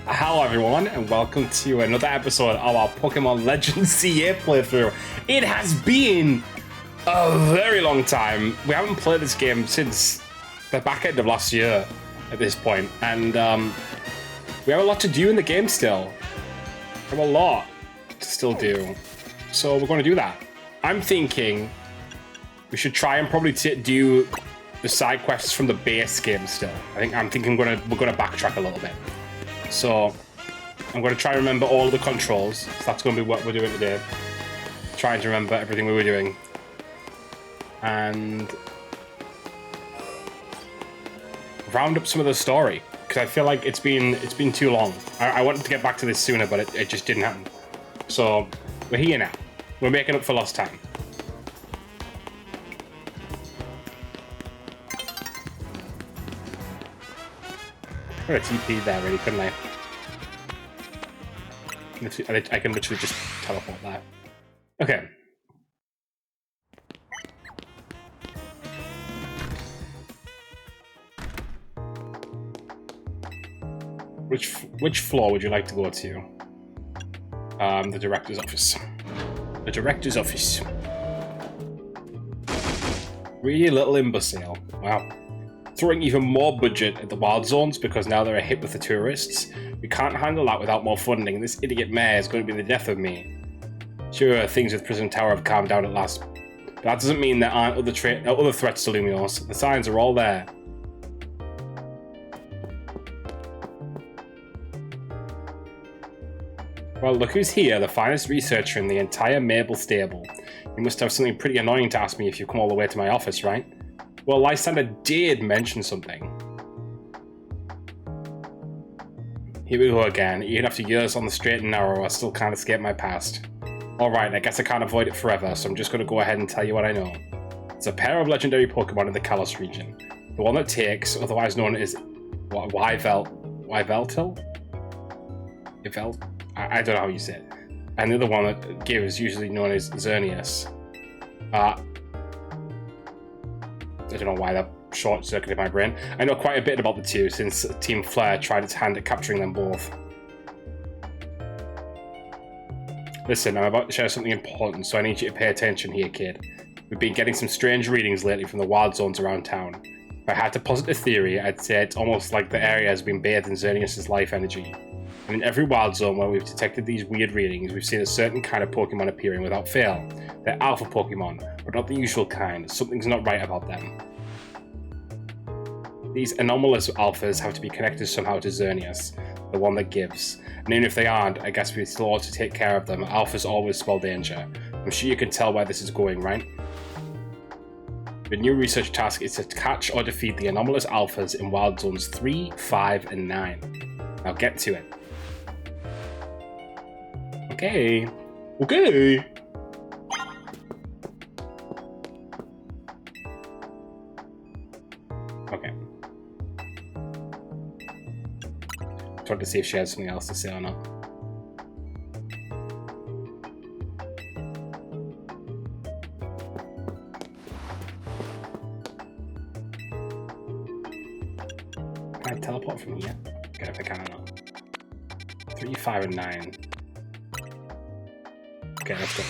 Hello everyone, and welcome to another episode of our Pokemon Legends CA playthrough. It has been a very long time. We haven't played this game since the back end of last year at this point, and we have a lot to do in the game still. We have a lot to still do, so we're going to do that. I'm thinking we should try and probably do the side quests from the base game still. I'm thinking we're gonna backtrack a little bit. So I'm going to try and remember all the controls. So that's going to be what we're doing today. Trying to remember everything we were doing. And round up some of the story. Because I feel like it's been too long. I wanted to get back to this sooner, but it just didn't happen. So we're here now. We're making up for lost time. I could have TP'd there, really, couldn't I? I can literally just teleport there. Okay. Which floor would you like to go to? The director's office. The director's office. Really little imbecile. Wow. Throwing even more budget at the wild zones because now they're a hit with the tourists. We can't handle that without more funding. This idiot mayor is going to be the death of me. Sure, things with Prison Tower have calmed down at last, but that doesn't mean there aren't other threats to Lumios. The signs are all there. Well, look who's here, the finest researcher in the entire Mabel stable. You must have something pretty annoying to ask me if you come all the way to my office, right? Well, Lysander did mention something. Here we go again. Even after years on the straight and narrow, I still can't escape my past. Alright, I guess I can't avoid it forever, so I'm just going to go ahead and tell you what I know. It's a pair of legendary Pokemon in the Kalos region. The one that takes, otherwise known as Yveltal? I don't know how you say it. And the other one that gives, usually known as Xerneas. I don't know why that short-circuited my brain. I know quite a bit about the two since Team Flare tried its hand at capturing them both. Listen, I'm about to share something important, so I need you to pay attention here, kid. We've been getting some strange readings lately from the wild zones around town. If I had to posit a theory, I'd say it's almost like the area has been bathed in Xerneas' life energy. And in every wild zone where we've detected these weird readings, we've seen a certain kind of Pokemon appearing without fail. They're alpha Pokemon, but not the usual kind. Something's not right about them. These anomalous alphas have to be connected somehow to Xerneas, the one that gives. And even if they aren't, I guess we still ought to take care of them. Alphas always spell danger. I'm sure you can tell where this is going, right? The new research task is to catch or defeat the anomalous alphas in Wild Zones 3, 5, and 9. Now get to it. Okay. Okay. Okay. Tried to see if she had something else to say or not. Can I teleport from here? Okay, if I can or not. 3, 5, and 9. Okay, let's go.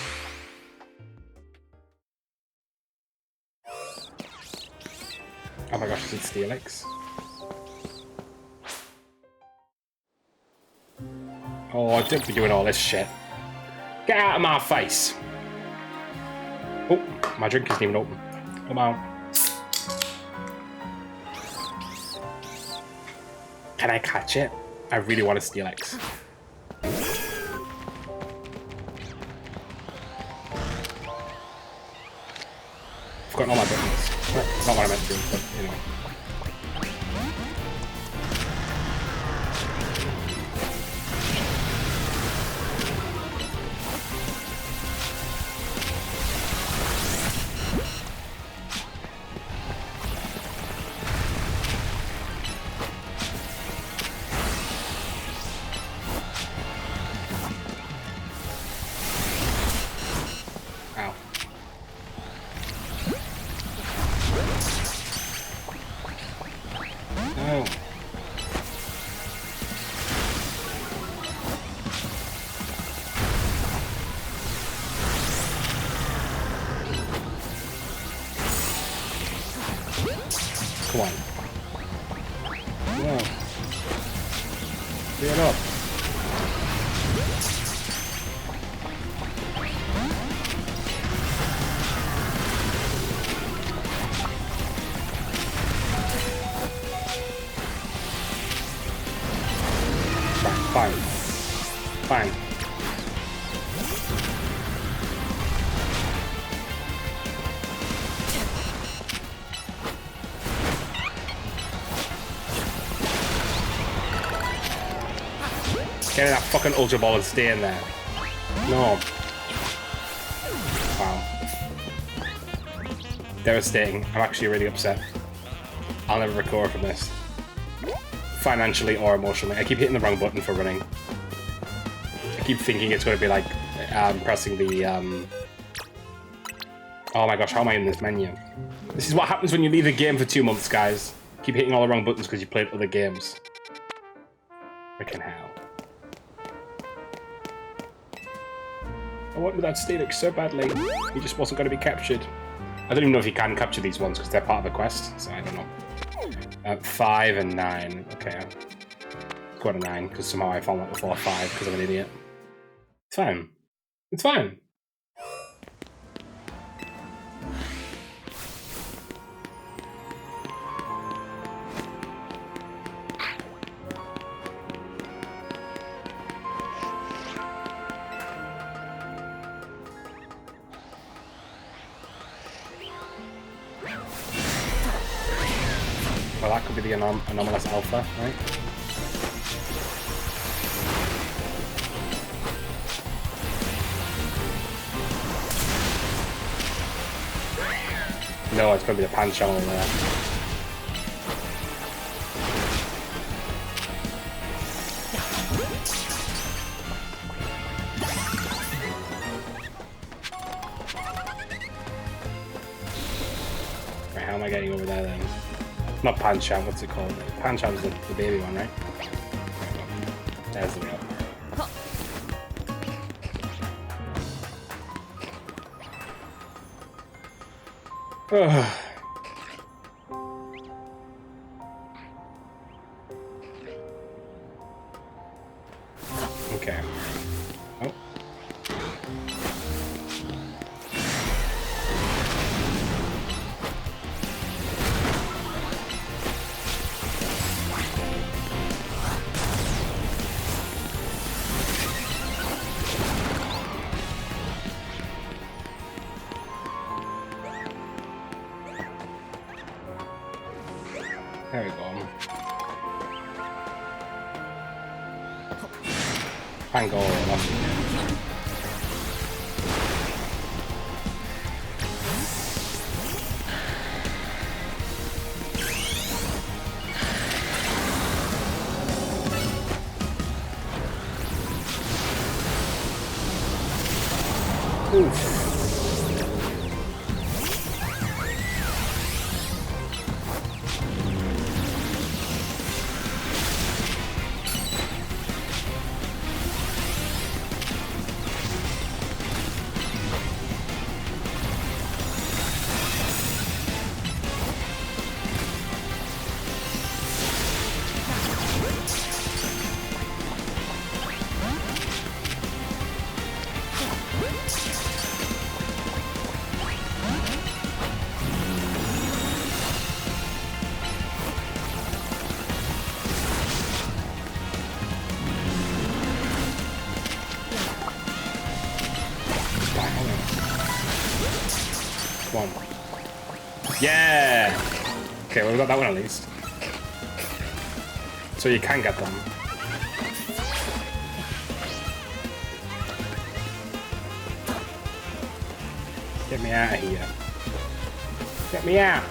Oh my gosh, it's Steelix. Oh, don't be doing all this shit. Get out of my face! Oh, my drink isn't even open. Come on. Can I catch it? I really want a Steelix. I've forgotten all my buttons. Not what I meant to do, but anyway. Come on. Yeah. Get it up. Fine. Fine. Get in that fucking Ultra Ball and stay in there. No. Wow. Devastating. I'm actually really upset. I'll never recover from this. Financially or emotionally. I keep hitting the wrong button for running. I keep thinking it's going to be like pressing the... Oh my gosh, how am I in this menu? This is what happens when you leave a game for 2 months, guys. Keep hitting all the wrong buttons because you played other games. Freaking hell. I wanted that Steelix so badly. He just wasn't going to be captured. I don't even know if you can capture these ones because they're part of the quest, so I don't know. 5 and 9. Okay. Let's go to 9 because somehow I found that before 5 because I'm an idiot. It's fine. It's fine. Well, that could be the anomalous alpha, right? No, it's going to be the pan channel there. Right, how am I getting over there then? Not Pancham, what's it called? Pancham's the baby one, right? There's the real. Okay. Oh. There we go. Pango, lost it. Oof. One. Yeah! Okay, well, we got that one at least. So you can get them. Get me out of here. Get me out!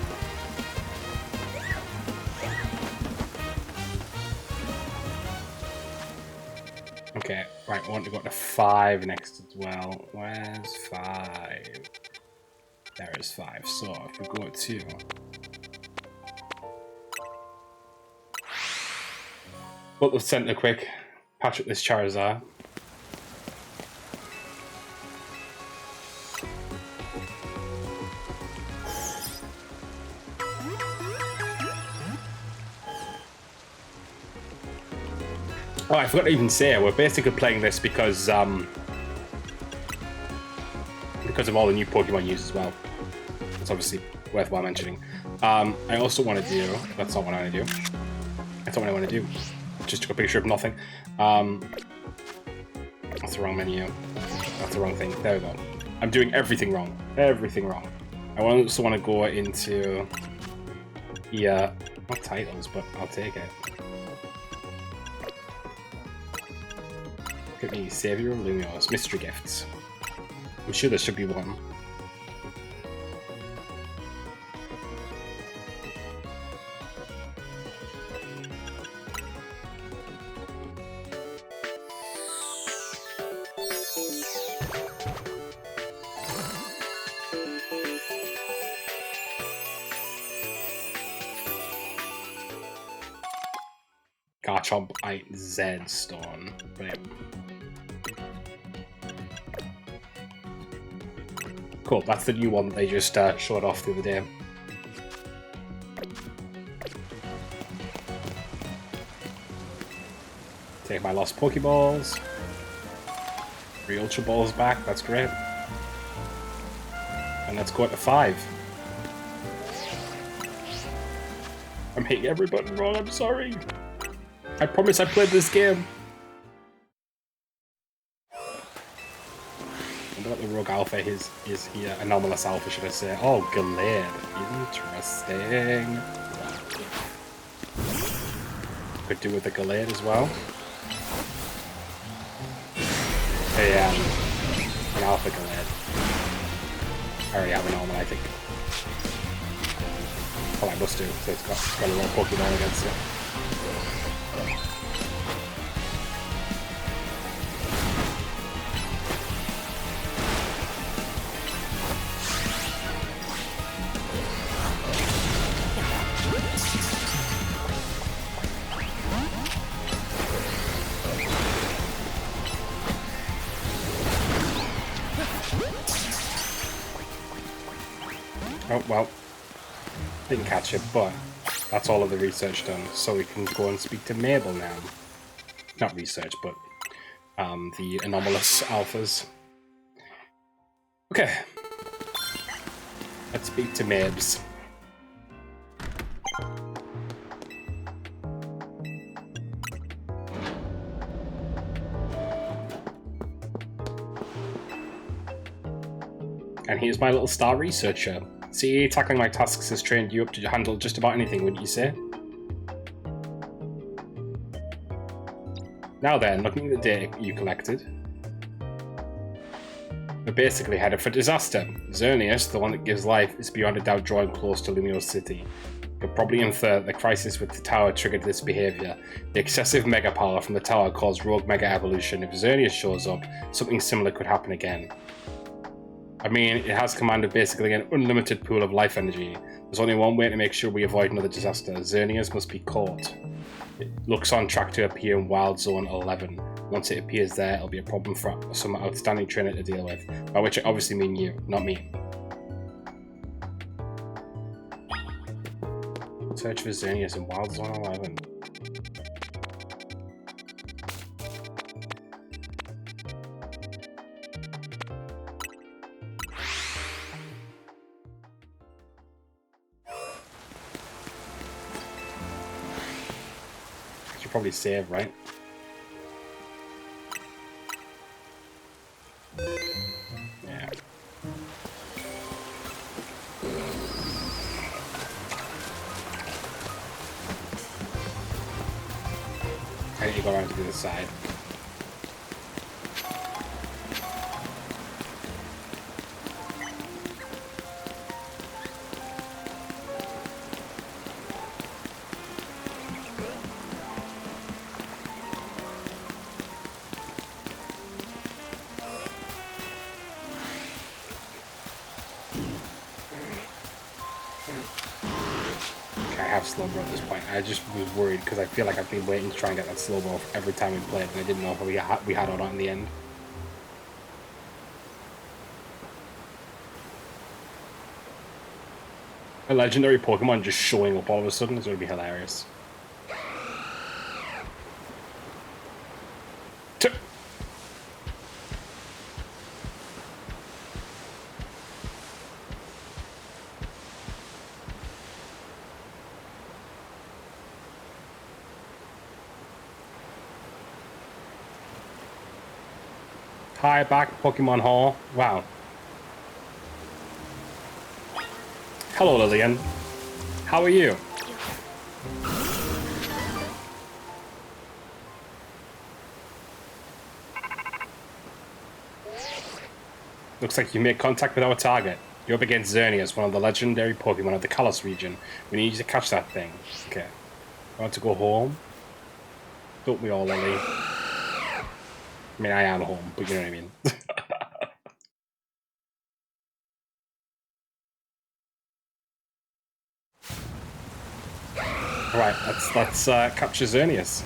Okay, right, I want to go to 5 next as well. Where's 5? There is 5, so if we go to... Look the center quick, patch up this Charizard. Oh, I forgot to even say, we're basically playing this because of all the new Pokemon news as well. It's obviously worthwhile mentioning. I also want to do... That's not what I want to do. That's not what I want to do. Just took a picture of nothing. That's the wrong menu. That's the wrong thing. There we go. I'm doing everything wrong. Everything wrong. I also want to go into... Yeah, not titles, but I'll take it. Look at me, Savior of Lumios, mystery gifts. I'm sure there should be one. Garchomp Z Stone. Right. Cool, that's the new one that they just showed off the other day. Take my lost Pokeballs. 3 Ultra Balls back, that's great. And let's go to 5. I'm hitting every button wrong, I'm sorry. I promise I played this game. I wonder what the Rogue Alpha is here. Anomalous Alpha, should I say. Oh, Gallade. Interesting. Could do with the Gallade as well. An Alpha Gallade. I already have a normal, I think. Well, I must do, so it's got a little Pokemon against it. Oh, well, didn't catch it, but that's all of the research done, so we can go and speak to Mabel now. Not research, but the anomalous alphas. Okay. Let's speak to Mabes. And here's my little star researcher. See, tackling my tasks has trained you up to handle just about anything, wouldn't you say? Now then, looking at the data you collected, we're basically headed for disaster. Xerneas, the one that gives life, is beyond a doubt drawing close to Lumiose City. You could probably infer that the crisis with the tower triggered this behaviour. The excessive mega power from the tower caused rogue mega evolution. If Xerneas shows up, something similar could happen again. I mean, it has command of basically an unlimited pool of life energy. There's only one way to make sure we avoid another disaster. Xerneas must be caught. It looks on track to appear in Wild Zone 11. Once it appears there, it'll be a problem for some outstanding trainer to deal with. By which I obviously mean you, not me. Search for Xerneas in Wild Zone 11. Probably save, right? Yeah. I need to go around to the other side. Slowbro at this point. I just was worried because I feel like I've been waiting to try and get that Slowbro every time we played, and I didn't know if we had or not in the end. A legendary Pokemon just showing up all of a sudden is going to be hilarious. Hi, back Pokemon Hall. Wow. Hello, Lillian. How are you? Looks like you made contact with our target. You're up against Xerneas, one of the legendary Pokemon of the Kalos region. We need you to catch that thing. Okay. Want to go home? Don't we all, Lily? I mean, I am home, but you know what I mean. Alright, let's capture Xerneas.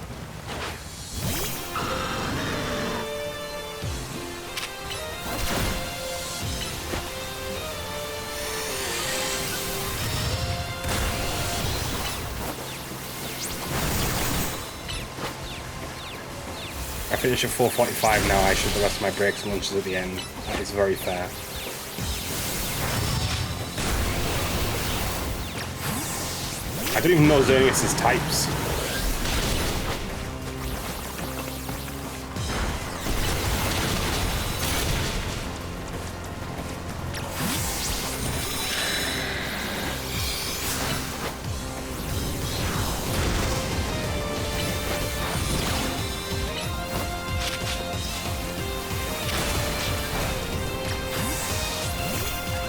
I finish at 4:45 now. I should the rest of my breaks and lunches at the end. That is very fair. I don't even know Xerneas' types.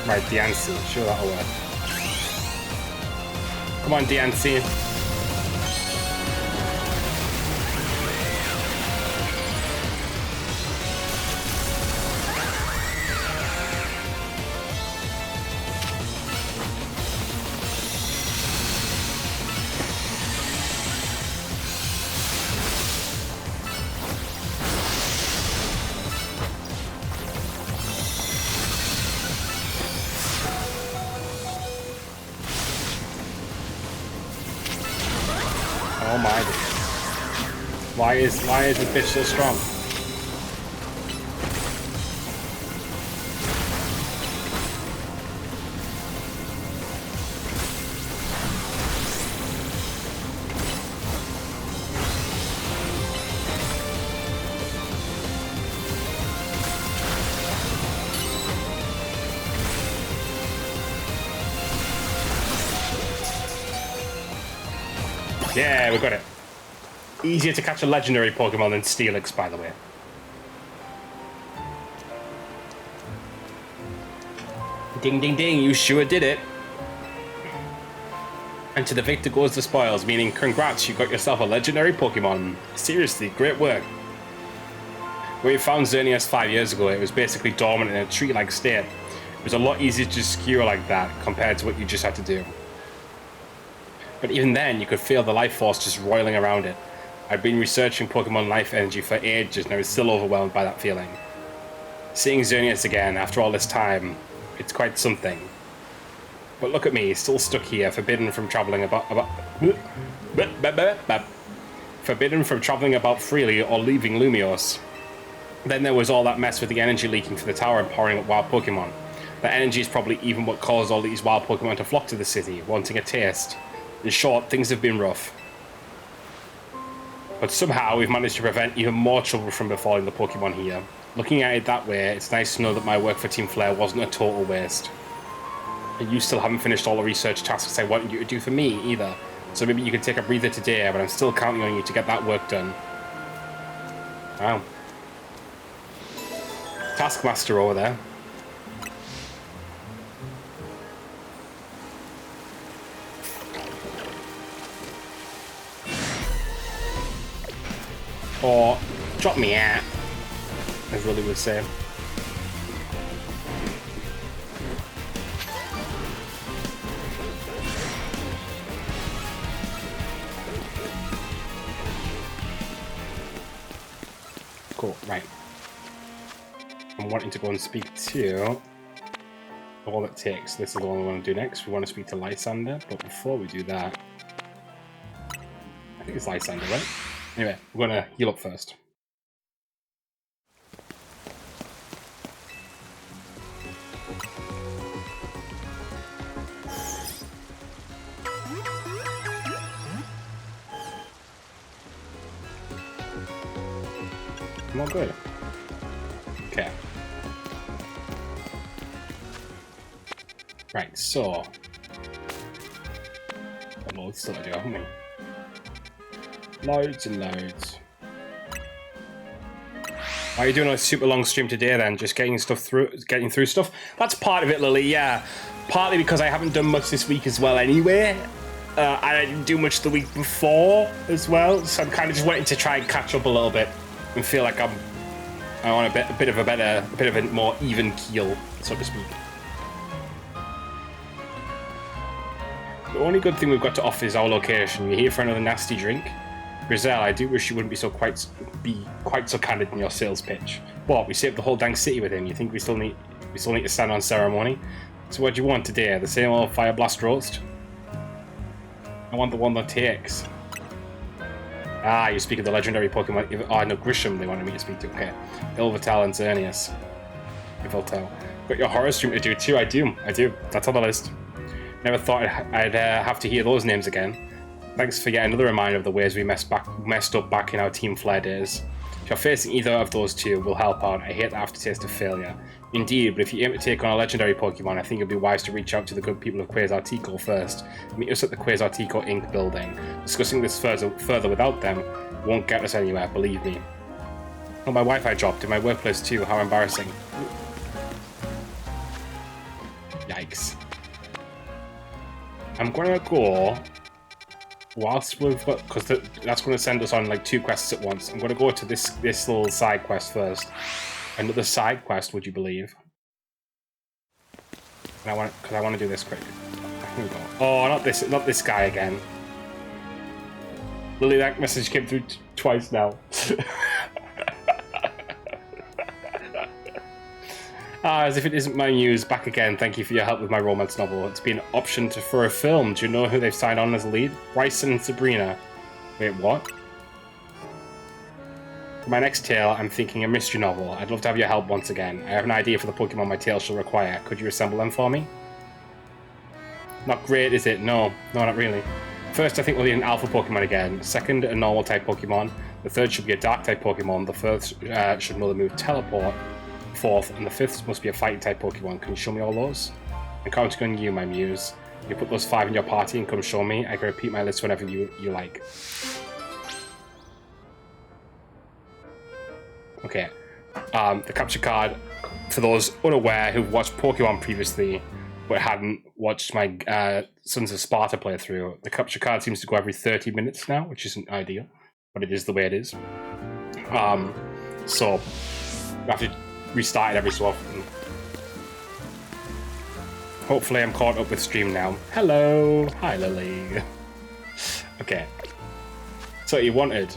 Right, Diancie. Sure, that'll work. Come on, Diancie. Oh my goodness. Why is this bitch so strong? Yeah, we got it. Easier to catch a legendary Pokemon than Steelix, by the way. Ding, ding, ding, you sure did it. And to the victor goes the spoils, meaning congrats, you got yourself a legendary Pokemon. Seriously, great work. When we found Xerneas 5 years ago, it was basically dormant in a tree-like state. It was a lot easier to just cure like that compared to what you just had to do. But even then, you could feel the life force just roiling around it. I'd been researching Pokemon life energy for ages and I was still overwhelmed by that feeling. Seeing Xerneas again after all this time, it's quite something. But look at me, still stuck here, forbidden from traveling forbidden from traveling about freely or leaving Lumiose. Then there was all that mess with the energy leaking from the tower and powering up wild Pokemon. That energy is probably even what caused all these wild Pokemon to flock to the city, wanting a taste. In short, things have been rough. But somehow we've managed to prevent even more trouble from befalling the Pokemon here. Looking at it that way, it's nice to know that my work for Team Flare wasn't a total waste. And you still haven't finished all the research tasks I wanted you to do for me, either. So maybe you can take a breather today, but I'm still counting on you to get that work done. Wow. Taskmaster over there. Or drop me out, as Lily would say. Cool, right. I'm wanting to go and speak to all it takes. This is the one we want to do next. We want to speak to Lysander, but before we do that, I think it's Lysander, right? Anyway, we're going to heal up first. I'm all good. Okay. Right, so... got loads still to do, haven't we? Loads and loads. Why are you doing a super long stream today then? Just getting through stuff? That's part of it, Lily, yeah. Partly because I haven't done much this week as well anyway. I didn't do much the week before as well, so I'm kind of just wanting to try and catch up a little bit and feel like I want a bit of a more even keel, so to speak. The only good thing we've got to offer is our location. You're here for another nasty drink? Grizel, I do wish you wouldn't be quite so candid in your sales pitch. What, we saved the whole dang city with him. You think we still need to stand on ceremony? So what do you want today? The same old fire blast roast? I want the one that takes. Ah, you speak of the legendary Pokemon. Oh, no, Grisham they wanted me to speak to. Okay. Ilvital and Xerneas. Ilvital. Got your horror stream to do too. I do. That's on the list. Never thought I'd have to hear those names again. Thanks for yet another reminder of the ways we messed up back in our Team Flare days. If you're facing either of those two, we'll help out. I hate the aftertaste of failure. Indeed, but if you aim to take on a legendary Pokemon, I think it'd be wise to reach out to the good people of Quasar Tico first. Meet us at the Quasar Tico Inc. building. Discussing this further without them won't get us anywhere, believe me. Oh, my Wi-Fi dropped in my workplace too. How embarrassing. Yikes. I'm gonna go... whilst we've got... because that's going to send us on like 2 quests at once. I'm going to go to this little side quest first. Another side quest, would you believe? And I want to do this quick. Here we go. Oh, not this guy again. Lily, that message came through twice now. As if it isn't my news, back again. Thank you for your help with my romance novel. It's been optioned for a film. Do you know who they've signed on as a lead? Bryson and Sabrina. Wait, what? For my next tale, I'm thinking a mystery novel. I'd love to have your help once again. I have an idea for the Pokemon my tale shall require. Could you assemble them for me? Not great, is it? No, not really. First, I think we'll need an Alpha Pokemon again. Second, a normal type Pokemon. The third should be a Dark type Pokemon. The fourth should know the move Teleport. Fourth, and the fifth must be a fighting type Pokemon. Can you show me all those? I'm counting on you, my muse. You put those 5 in your party and come show me. I can repeat my list whenever you like. Okay. The capture card, for those unaware who've watched Pokemon previously but hadn't watched my Sons of Sparta playthrough, the capture card seems to go every 30 minutes now, which isn't ideal, but it is the way it is. So we have to restart it every so often. Hopefully I'm caught up with stream now. Hello! Hi, Lily. Okay. So you wanted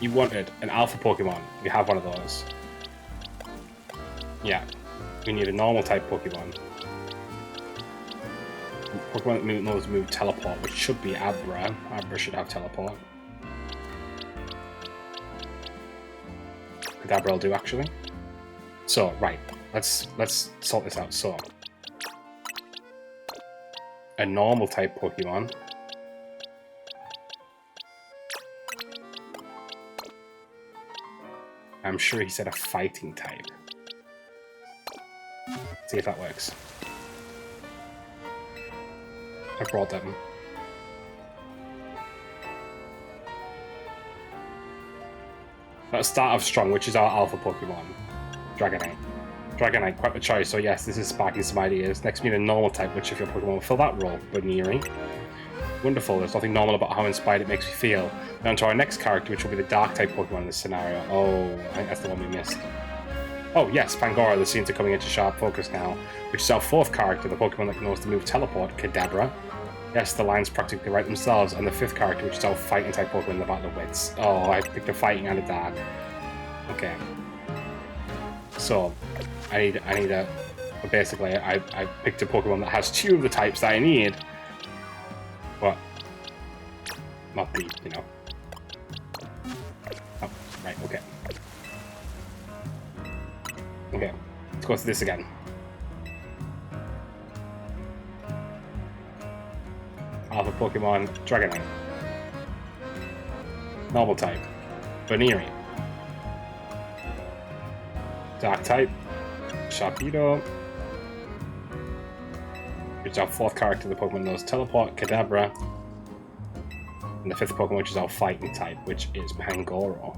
an Alpha Pokemon. We have one of those. Yeah. We need a normal type Pokemon. Pokemon that knows the move Teleport, which should be Abra. Abra should have Teleport. Kadabra will do, actually. So, right. Let's sort this out. So, a normal type Pokemon. I'm sure he said a fighting type. See if that works. I brought them. Let's start off strong, which is our Alpha Pokemon. Dragonite. Dragonite, quite the choice, so yes, this is sparking some ideas. Next we need a normal type, which if your Pokemon will fill that role. Baniri. Wonderful, there's nothing normal about how inspired it makes me feel. Now to our next character, which will be the Dark type Pokemon in this scenario. Oh, I think that's the one we missed. Oh yes, Pangoro, the scenes are coming into sharp focus now. Which is our 4th character, the Pokemon that knows the move Teleport, Kadabra. Yes, the lines practically write themselves. And the 5th character, which is our fighting type Pokemon in the Battle of Wits. Oh, I picked a fighting and a dark. Okay. So, I need a... Basically, I picked a Pokemon that has 2 of the types that I need. But... not the, you know... Oh, right, okay. Okay, let's go through this again. Alpha Pokemon, Dragonite. Normal type, Baniri. Dark type. Sharpedo. Which is our 4th character, the Pokemon knows Teleport, Kadabra. And the 5th Pokemon, which is our fighting type, which is Pangoro.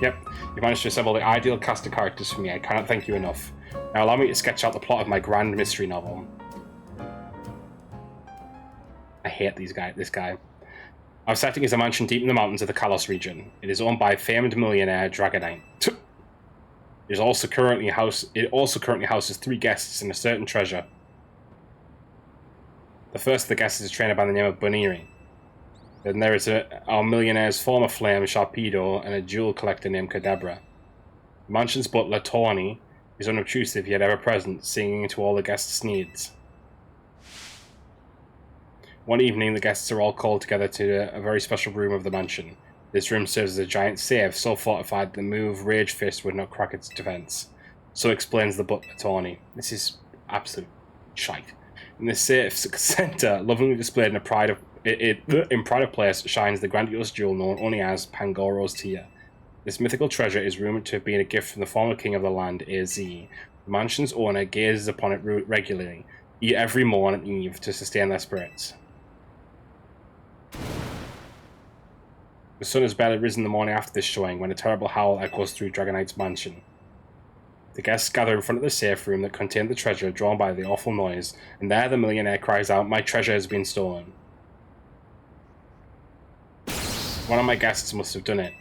Yep, you managed to assemble the ideal cast of characters for me. I cannot thank you enough. Now allow me to sketch out the plot of my grand mystery novel. I hate this guy. Our setting is a mansion deep in the mountains of the Kalos region. It is owned by famed millionaire Dragonite. It also currently houses 3 guests and a certain treasure. The first of the guests is a trainer by the name of Buniri. Then there is our millionaire's former flame, Sharpedo, and a jewel collector named Kadabra. The mansion's butler, Tawny, is unobtrusive yet ever-present, singing to all the guests' needs. One evening, the guests are all called together to a very special room of the mansion. This room serves as a giant safe, so fortified that the move Rage Fist would not crack its defense. So explains the butler, Tawny. This is absolute shite. In this safe's center, lovingly displayed in pride of place, shines the grandiose jewel known only as Pangoro's Tear. This mythical treasure is rumored to have been a gift from the former king of the land, AZ. The mansion's owner gazes upon it regularly, every morn and eve, to sustain their spirits. The sun has barely risen the morning after this showing when a terrible howl echoes through Dragonite's mansion. The guests gather in front of the safe room that contained the treasure, drawn by the awful noise, and there the millionaire cries out, "My treasure has been stolen." One of my guests must have done it.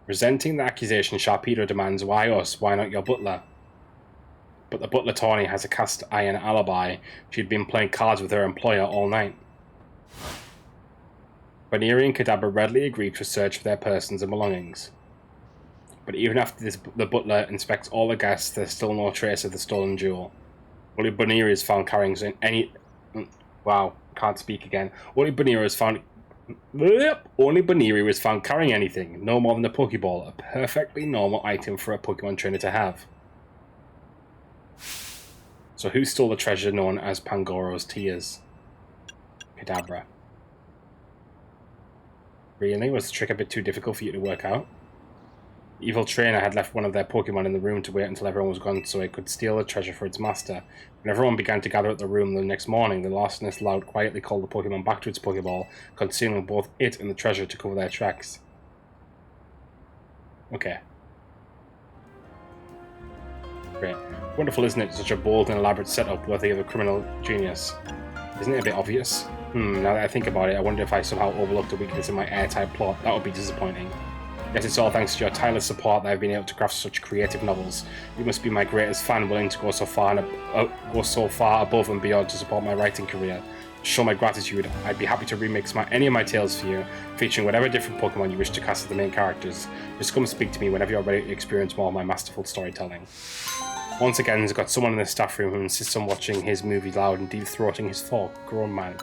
Resenting the accusation, Sharpedo demands, "Why us? Why not your butler?" But the butler, Tawny, has a cast iron alibi. She'd been playing cards with her employer all night. Buniri and Kadabra readily agree to search for their persons and belongings. But even after the butler inspects all the guests, there's still no trace of the stolen jewel. Only Buniri is found carrying Wow, can't speak again. Only Buniri was found carrying anything, no more than a Pokeball, a perfectly normal item for a Pokemon trainer to have. So who stole the treasure known as Pangoro's Tears? Kadabra. Really? Was the trick a bit too difficult for you to work out? The evil trainer had left one of their Pokemon in the room to wait until everyone was gone so it could steal the treasure for its master. When everyone began to gather at the room the next morning, the larcenous loud quietly called the Pokemon back to its Pokeball, concealing both it and the treasure to cover their tracks. Okay. Great. Wonderful, isn't it? Such a bold and elaborate setup worthy of a criminal genius. Isn't it a bit obvious? Now that I think about it, I wonder if I somehow overlooked a weakness in my airtight plot. That would be disappointing. Yes, it's all thanks to your tireless support that I've been able to craft such creative novels. You must be my greatest fan, willing to go so far above and beyond to support my writing career. To show my gratitude, I'd be happy to remix any of my tales for you, featuring whatever different Pokemon you wish to cast as the main characters. Just come speak to me whenever you're ready to experience more of my masterful storytelling. Once again, he's got someone in the staff room who insists on watching his movie loud and deep-throating his fork. Grown man.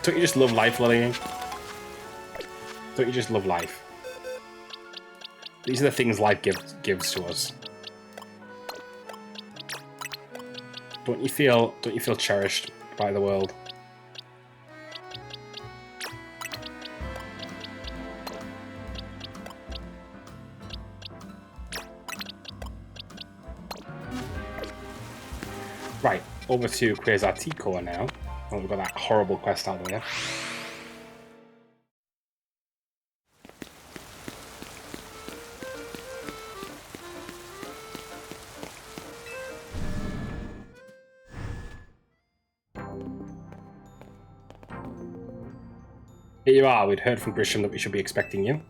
Don't you just love life, Lillian? Don't you just love life? These are the things life gives to us. Don't you feel cherished by the world? Right, over to Quasartico now. Oh, we've got that horrible quest out there. Here you are, we'd heard from Grisham that we should be expecting you.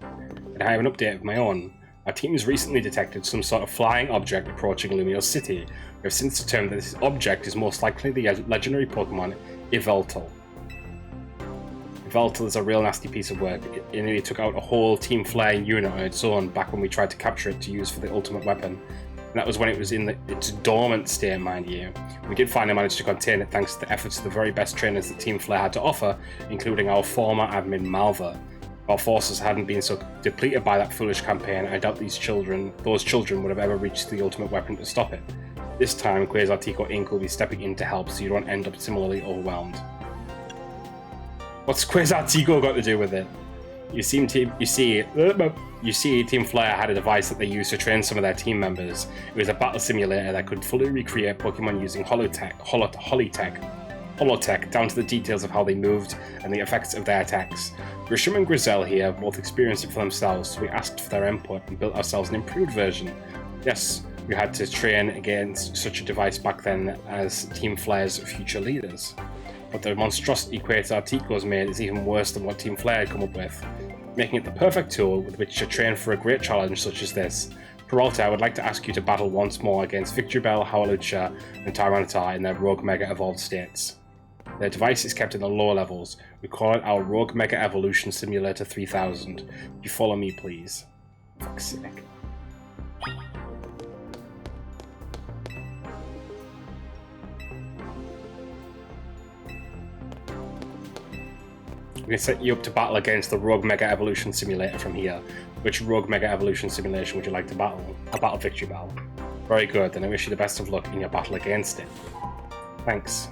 And I have an update of my own. Our team has recently detected some sort of flying object approaching Lumiose City. We have since determined that this object is most likely the legendary Pokemon Yveltal. Yveltal is a real nasty piece of work. It nearly took out a whole Team Flare unit on its own back when we tried to capture it to use for the ultimate weapon. And that was when it was in its dormant state, mind you. We did finally manage to contain it thanks to the efforts of the very best trainers that Team Flare had to offer, including our former admin Malva. If our forces hadn't been so depleted by that foolish campaign, I doubt those children would have ever reached the ultimate weapon to stop it. This time, Quasartico Inc. will be stepping in to help so you don't end up similarly overwhelmed. What's Quasartico got to do with it? You see, Team Flare had a device that they used to train some of their team members. It was a battle simulator that could fully recreate Pokemon using holotech down to the details of how they moved and the effects of their attacks. Grisham and Grizel here both experienced it for themselves, so we asked for their input and built ourselves an improved version. Yes, we had to train against such a device back then as Team Flare's future leaders. But the monstrosity Quasar Tico's made is even worse than what Team Flare had come up with, making it the perfect tool with which to train for a great challenge such as this. Peralta, I would like to ask you to battle once more against Victreebel, Howlucha, and Tyranitar in their Rogue Mega Evolved states. Their device is kept in the lower levels. We call it our Rogue Mega Evolution Simulator 3000. You follow me, please. Fuck's sake. We can set you up to battle against the Rogue Mega Evolution Simulator from here. Which Rogue Mega Evolution Simulation would you like to battle? I battle Victreebel. Very good, then I wish you the best of luck in your battle against it. Thanks.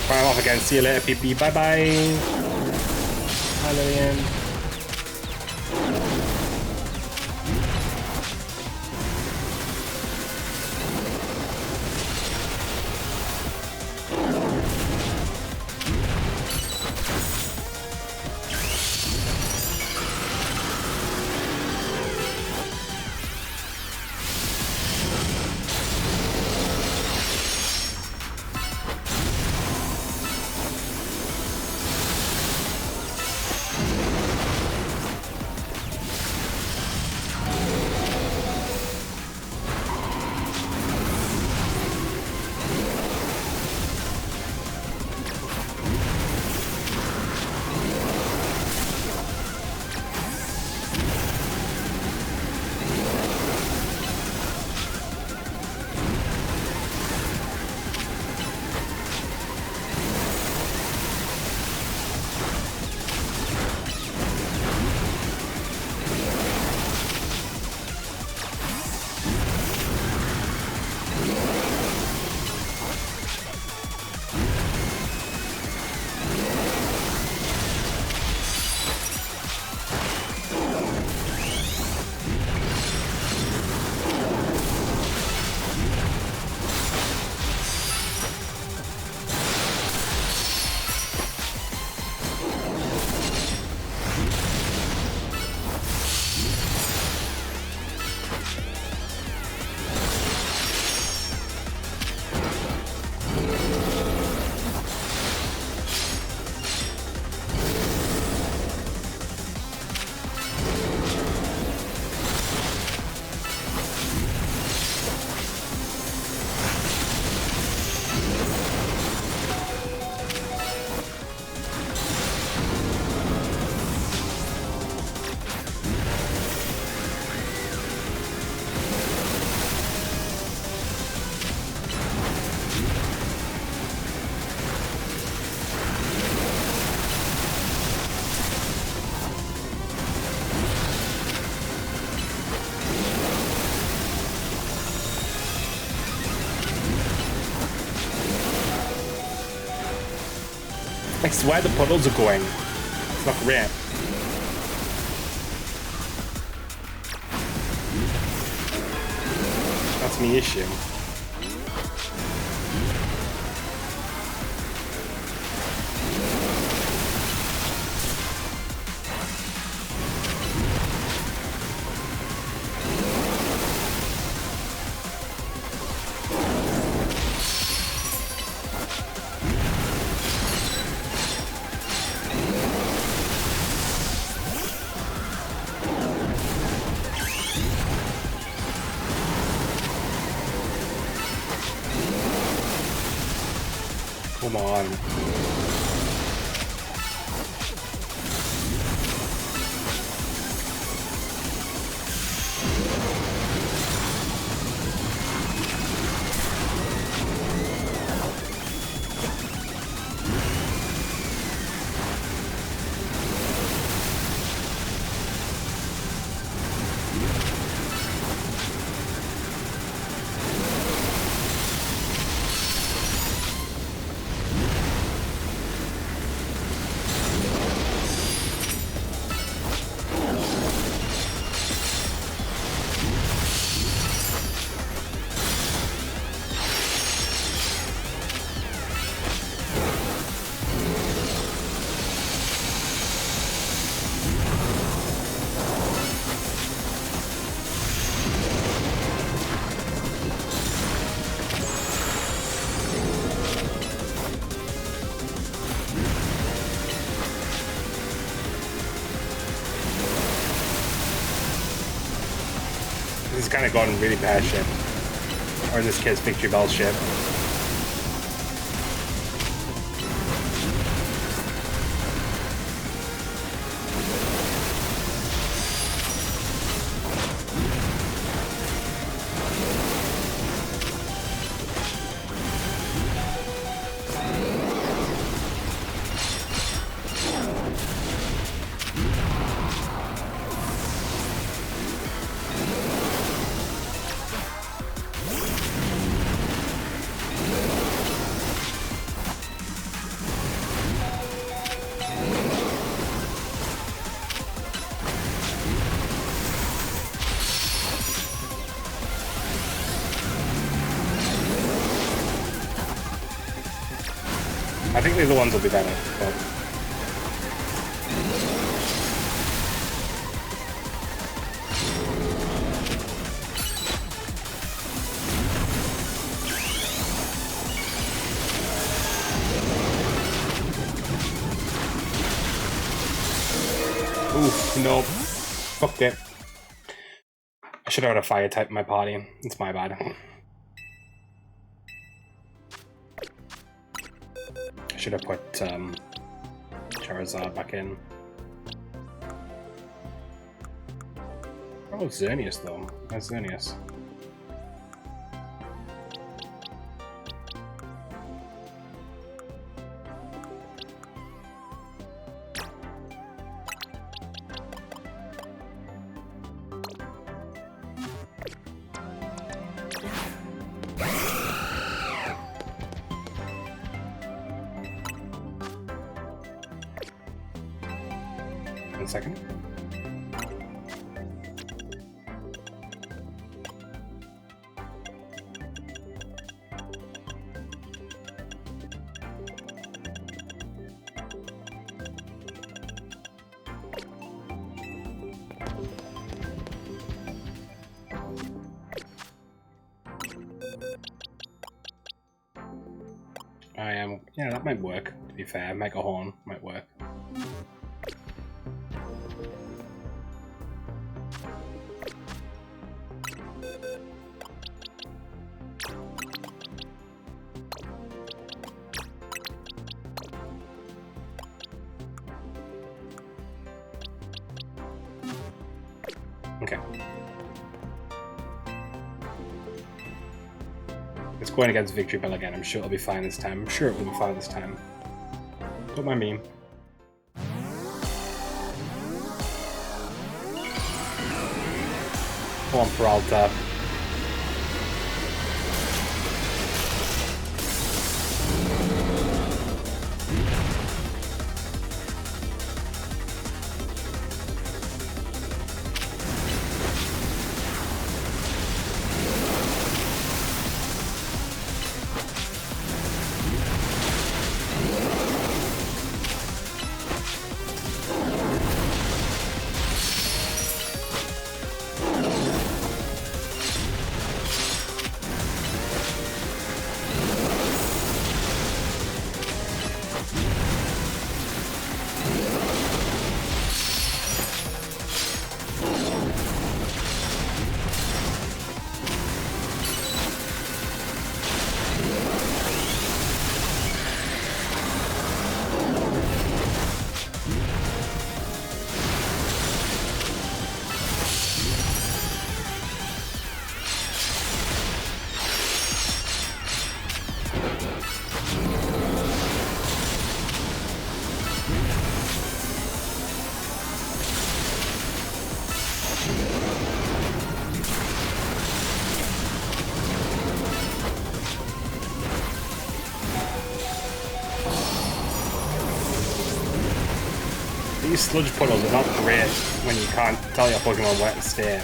I'm off again. See you later, PP. Bye bye. Hi, Lillian. I swear the puddles are going. It's not great. That's my issue. Come on. This is kind of going really bad shit. Or in this case, Victory Bell shit. I think the other ones will be better, but... Oof, nope. Fucked it. I should have had a fire type in my party. It's my bad. I should have put Charizard back in. Oh, Xerneas though. That's Xerneas. Second. I am, yeah, that might work, to be fair. Mega Horn might work. Okay. It's going against Victory Bell again. I'm sure it'll be fine this time. I'm sure it will be fine this time. Don't mind me. Come on, Peralta. these sludge puddles are not great when you can't tell your Pokemon where to stay.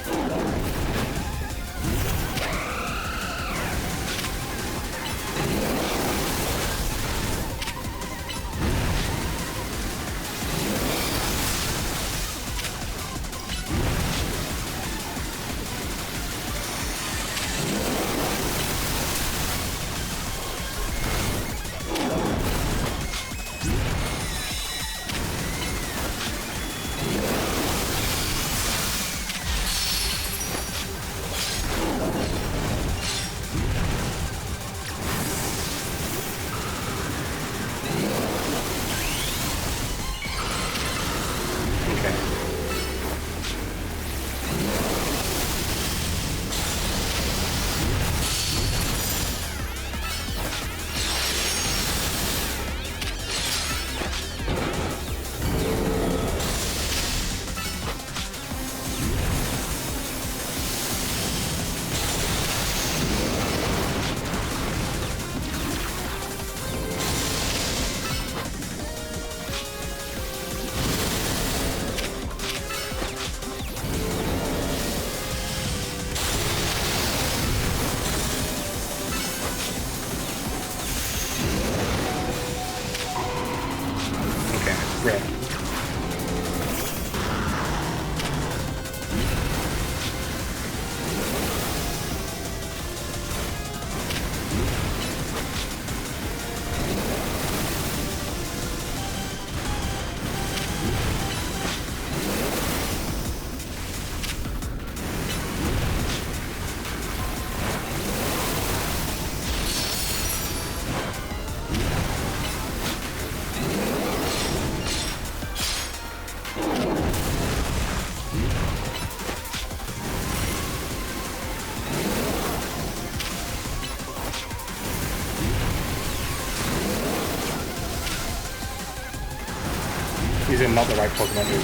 These are not the right Pokemon to do,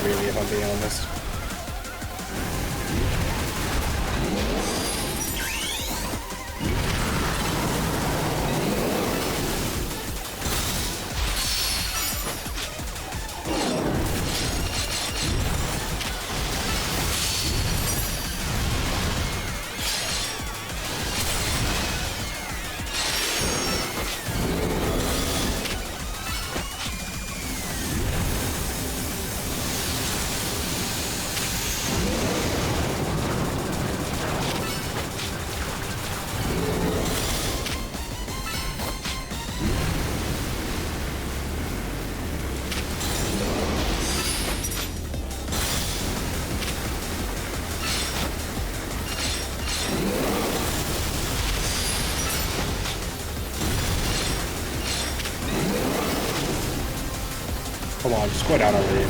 really, if I'm being honest. Come on, just go down already.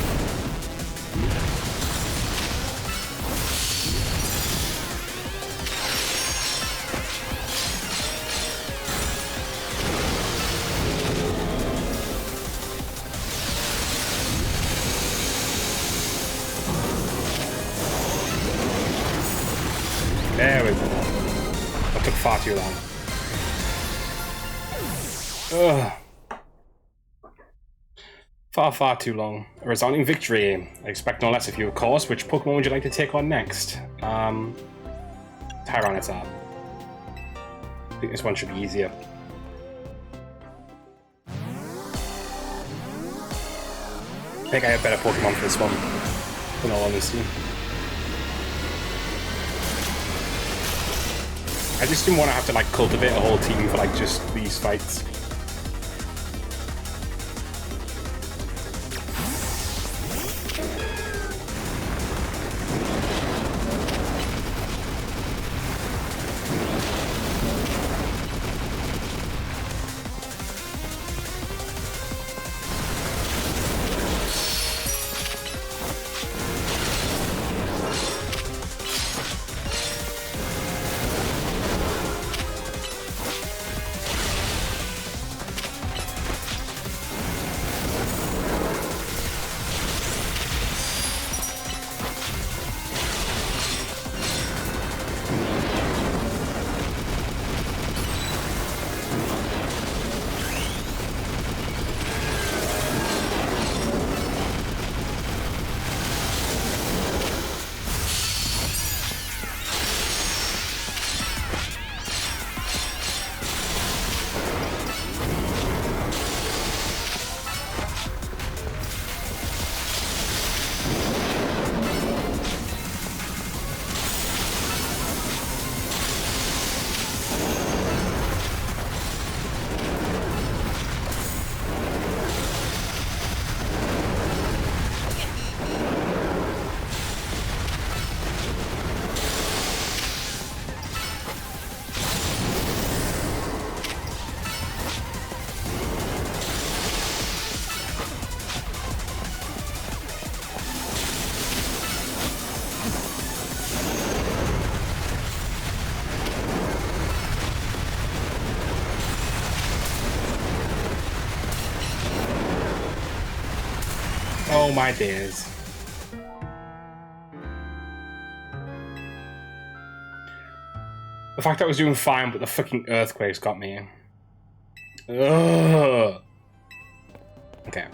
There we go. That took far too long. Ugh. Far too long. A resounding victory. I expect no less of you, of course. Which Pokemon would you like to take on next? Tyranitar. I think this one should be easier. I think I have better Pokemon for this one, in all honesty. I just didn't want to have to like cultivate a whole team for like just these fights. Oh my days. The fact that I was doing fine, but the fucking earthquakes got me. Ugh. Okay.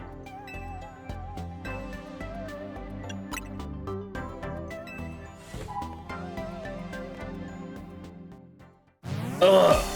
Ugh.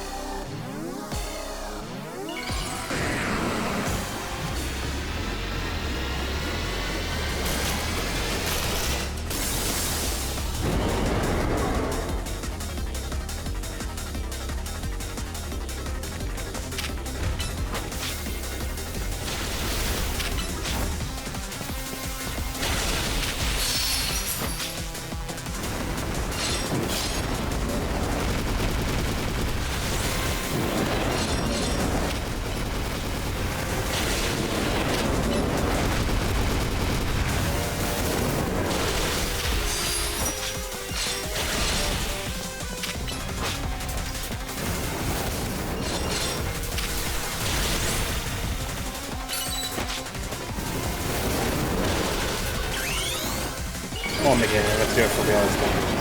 Oh my god, let's do it for real this time.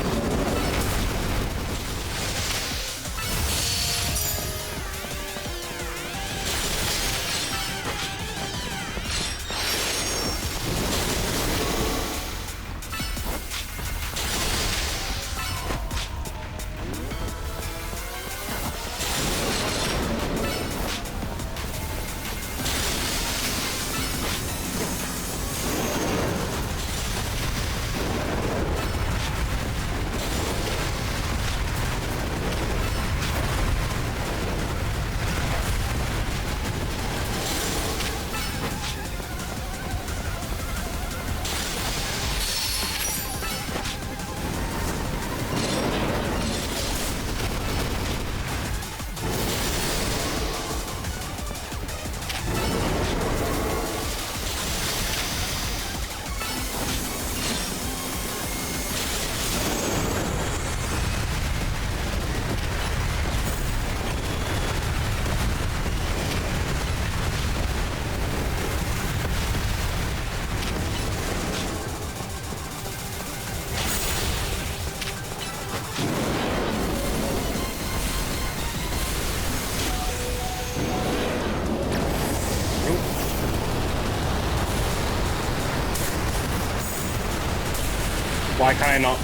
Why can I not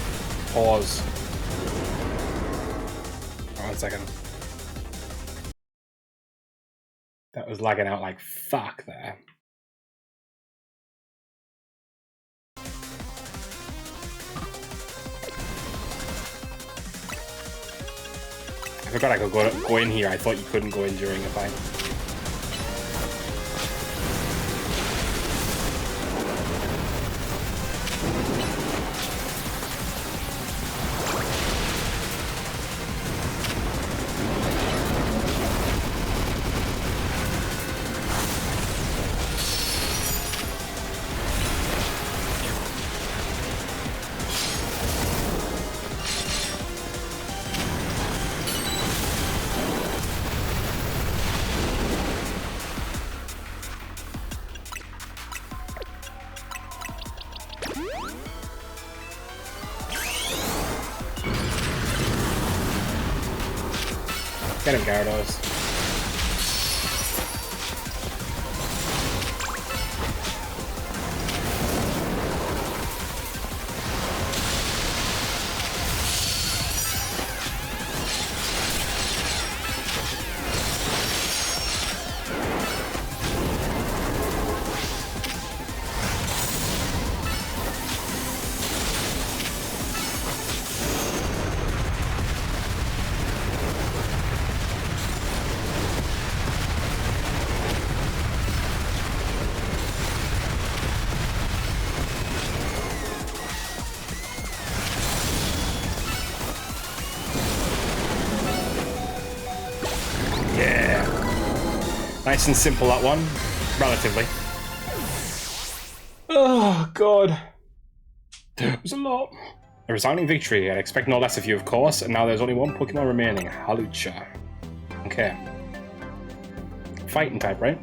pause? Oh, 1 second. That was lagging out like fuck there. I forgot I could go in here. I thought you couldn't go in during a fight. Get him, Gyarados. Nice and simple, that one. Relatively. Oh, God. It was a lot. A resounding victory. I'd expect no less of you, of course, and now there's only one Pokemon remaining. Halucha. Okay. Fighting type, right?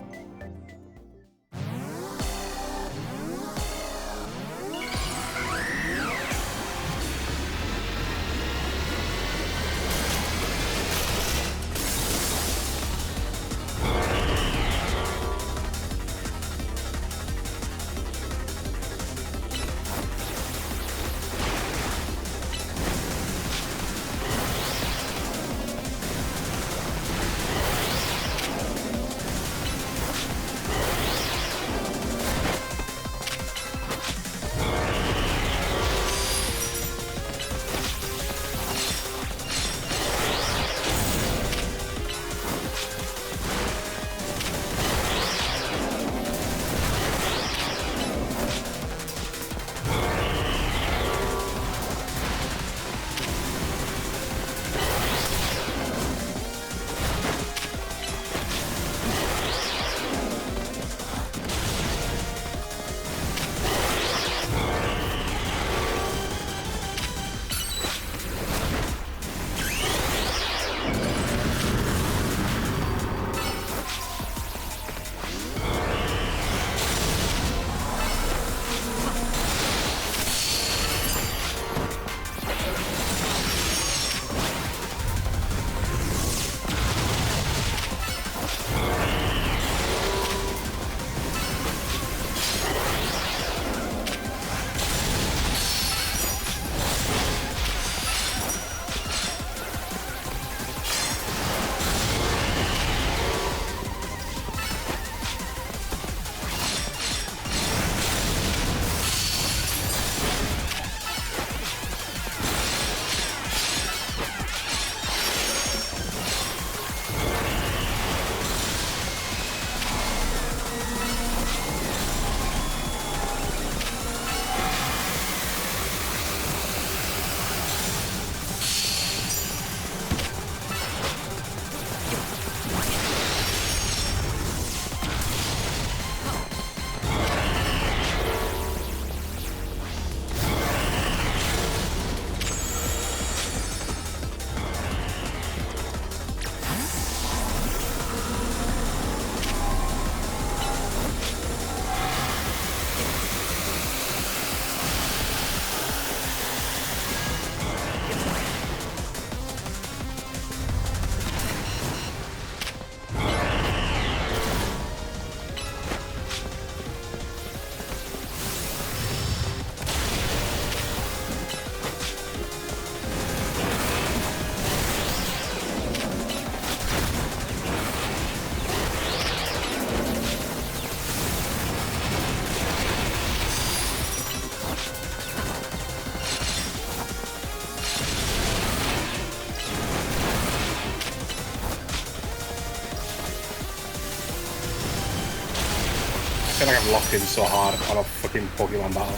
feel like I'm locked in so hard on a fucking Pokemon battle.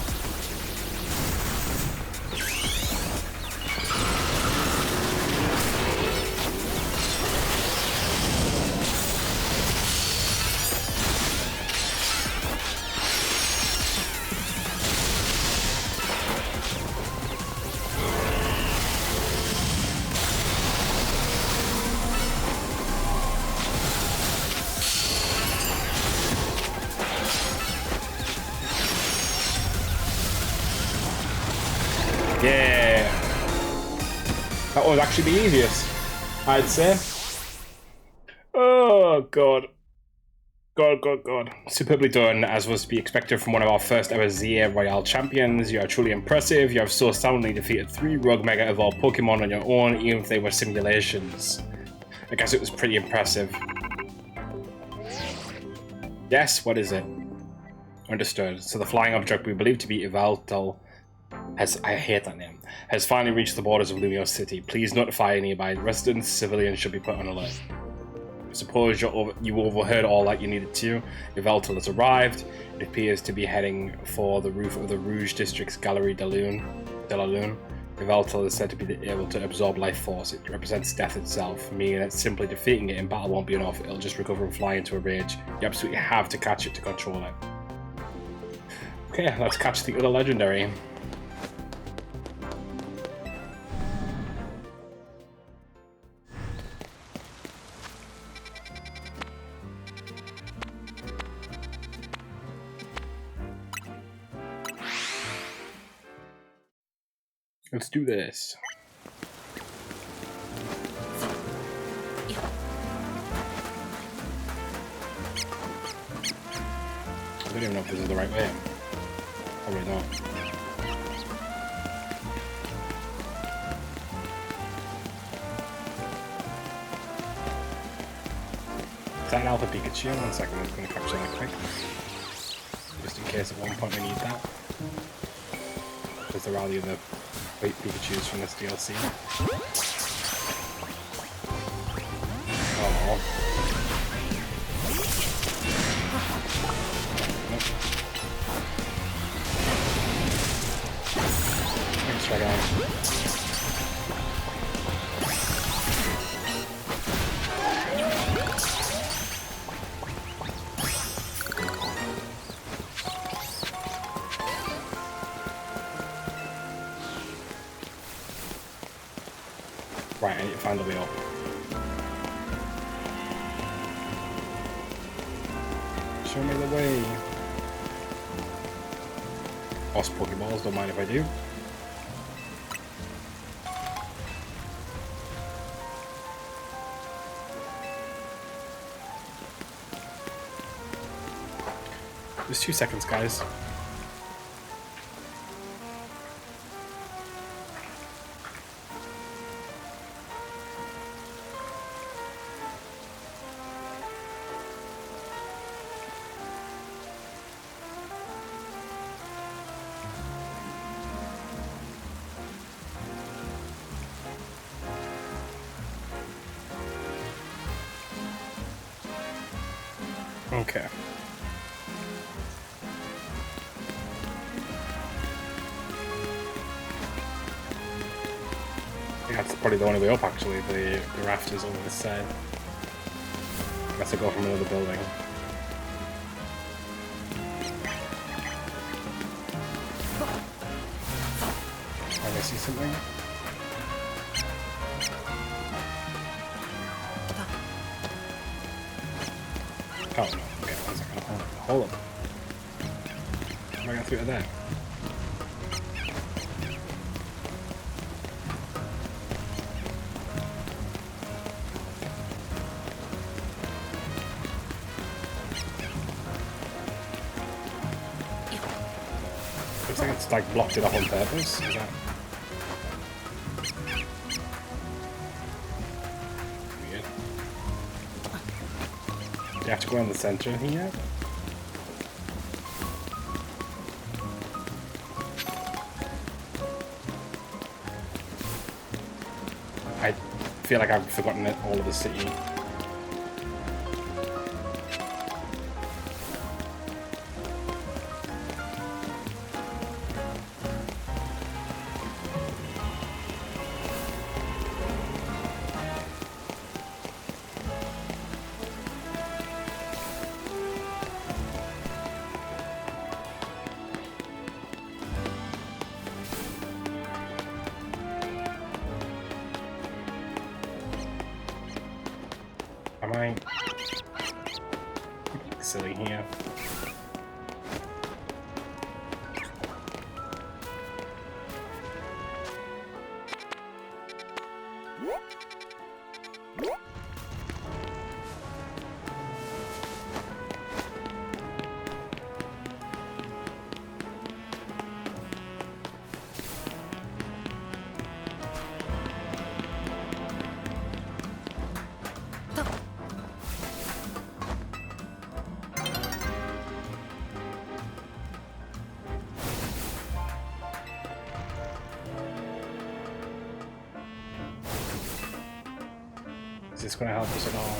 Yeah, that was actually the easiest, I'd say. Oh god, god. Superbly done, as was to be expected from one of our first ever ZA Royale champions. You are truly impressive. You have so soundly defeated 3 Rogue Mega Evolved Pokemon on your own, even if they were simulations. I guess it was pretty impressive. Yes, what is it? Understood. So the flying object we believe to be Yveltal I hate that name, has finally reached the borders of Lumio City. Please notify nearby residents. Civilians should be put on alert. Suppose you overheard all that you needed to. Yveltal has arrived. It appears to be heading for the roof of the Rouge District's Gallery de la Lune. Yveltal is said to be able to absorb life force. It represents death itself, meaning that simply defeating it in battle won't be enough. It'll just recover and fly into a rage. You absolutely have to catch it to control it. Okay, let's catch the other legendary. Let's do this. I don't even know if this is the right way. Probably not. Is that an Alpha Pikachu? 1 second, I'm just going to capture that quick. Just in case at one point we need that. Because there are the other Wait, Pikachu's from this DLC. Oh. Nope. Thanks, Dragon. Right, I need to find the wheel. Show me the way. Boss Pokeballs, don't mind if I do. Just 2 seconds, guys. Okay. I think that's probably the only way up, actually, the rafters over this side. Unless I go from another building. Can I see something? Oh, no. Okay, 1 second. Hold up. How do I get through to there? Looks like it's like blocked it off on purpose. Is that... weird. You have to go in the center here. I feel like I've forgotten it all of the city. Am I silly here? Is this going to help us at all?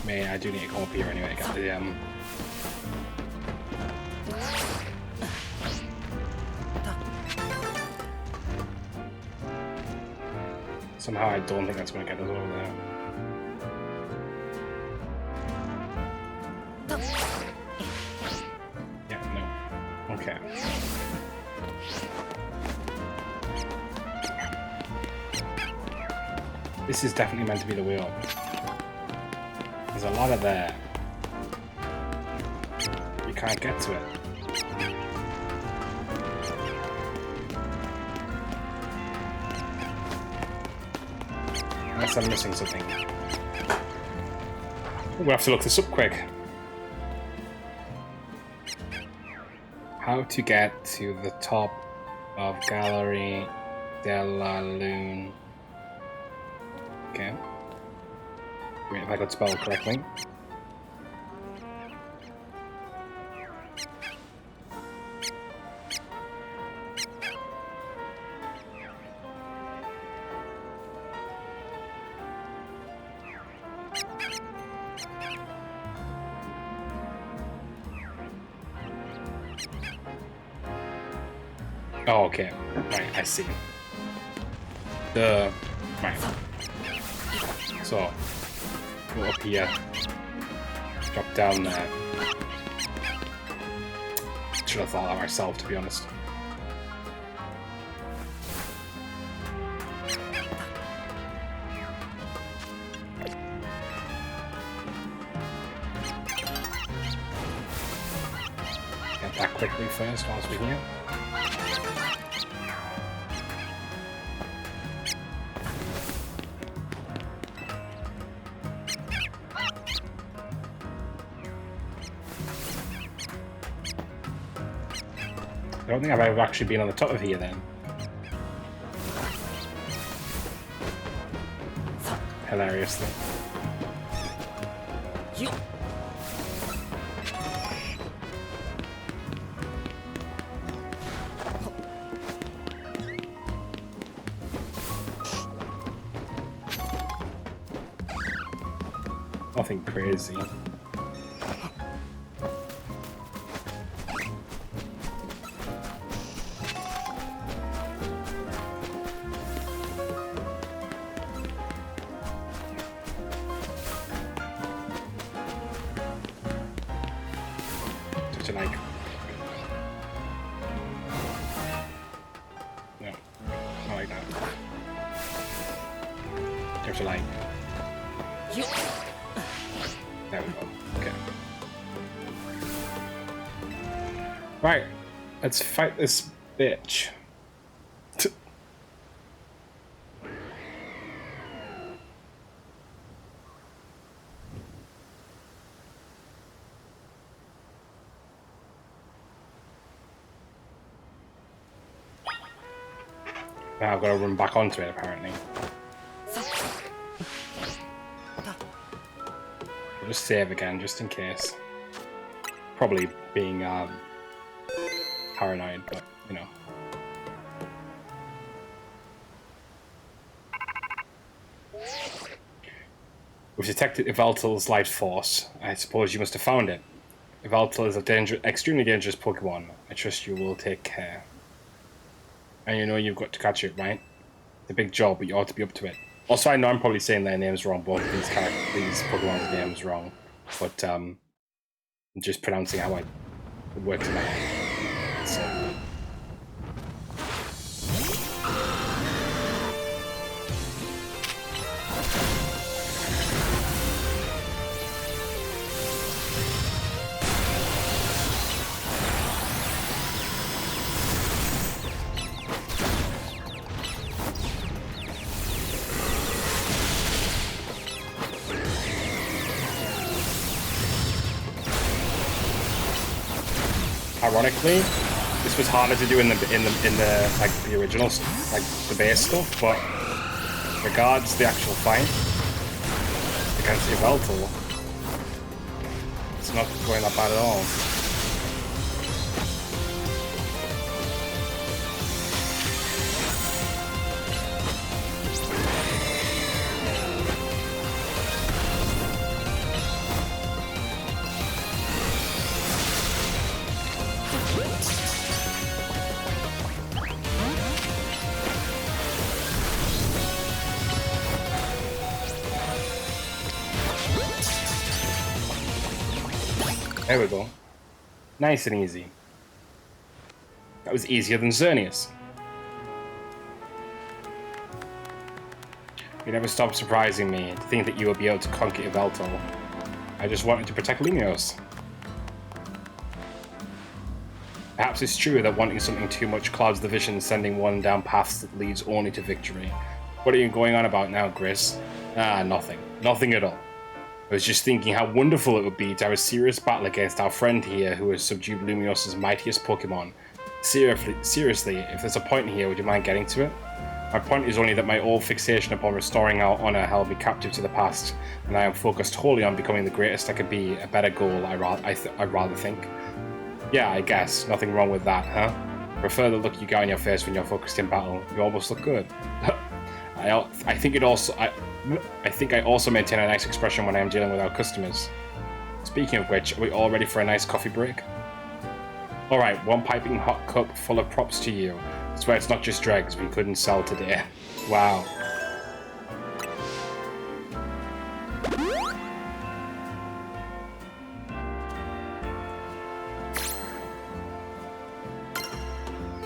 I do need to come up here anyway to get the Somehow I don't think that's going to get us over there. Yeah, no. Okay. This is definitely meant to be the wheel. There's a lot of there. You can't get to it. Unless I'm missing something. We'll have to look this up quick. How to get to the top of Gallery de la Lune. Okay. Wait, if I got spelled correctly. Oh, okay. Right, I see. Right. So, go up here. Drop down there. Should have thought that myself, to be honest. Get that quickly first whilst we're here. I don't think I've ever actually been on the top of here then. Hilariously. Nothing crazy. Like, no, not like that. You have to like, there we go. Okay. Right, let's fight this bitch. Now I've got to run back onto it, apparently. I'll just save again, just in case. Probably being paranoid, but, you know. We've detected Yveltal's life force. I suppose you must have found it. Yveltal is a extremely dangerous Pokemon. I trust you will take care. And you know you've got to catch it, right? It's a big job, but you ought to be up to it. Also, I know I'm probably saying their names wrong, both these Pokemon's names wrong. But I'm just pronouncing how it works in my head. So. ironically, this was harder to do in the like the original, like the base stuff, but regards the actual fight against Yveltal, it's not going that bad at all. There we go. Nice and easy. That was easier than Xerneas. You never stopped surprising me to think that you would be able to conquer Yveltal. I just wanted to protect Lumios. Perhaps it's true that wanting something too much clouds the vision, sending one down paths that leads only to victory. What are you going on about now, Gris? Ah, nothing. Nothing at all. I was just thinking how wonderful it would be to have a serious battle against our friend here who has subdued Lumios' mightiest Pokemon. Seriously, if there's a point here, would you mind getting to it? My point is only that my old fixation upon restoring our honor held me captive to the past, and I am focused wholly on becoming the greatest I could be, a better goal, I'd rather think. Yeah, I guess. Nothing wrong with that, huh? I prefer the look you get on your face when you're focused in battle. You almost look good. I think I also maintain a nice expression when I am dealing with our customers. Speaking of which, are we all ready for a nice coffee break? Alright, one piping hot cup full of props to you. I swear it's not just dregs we couldn't sell today. Wow.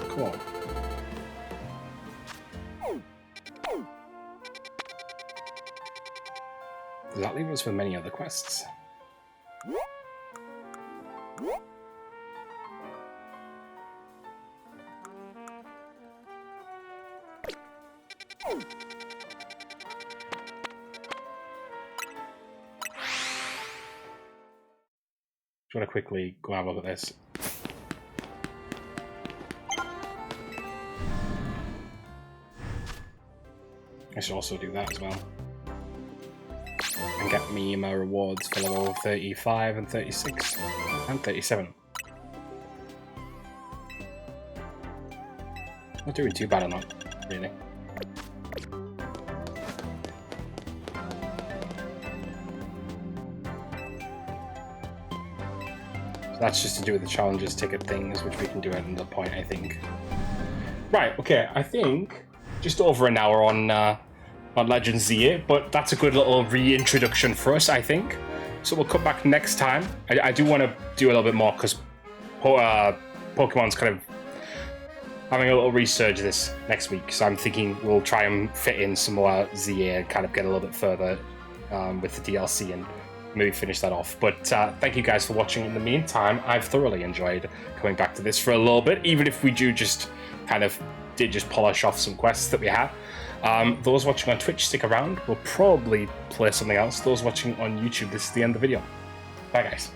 Cool. Does that leave us with many other quests? Just want to quickly go have a look at this. I should also do that as well. And get me my rewards for level 35 and 36 and 37. Not doing too bad or not, really. So that's just to do with the challenges ticket things, which we can do at another point, I think. Right, okay, I think just over an hour on Legends Z8, but that's a good little reintroduction for us, I think. So we'll come back next time. I do want to do a little bit more because Pokemon's kind of having a little resurge this next week, so I'm thinking we'll try and fit in some more Z8 and kind of get a little bit further with the DLC and maybe finish that off. But thank you guys for watching. In the meantime, I've thoroughly enjoyed coming back to this for a little bit, even if we do just kind of just polish off some quests that we have. Those watching on Twitch, stick around. We'll probably play something else. Those watching on YouTube, this is the end of the video. Bye, guys.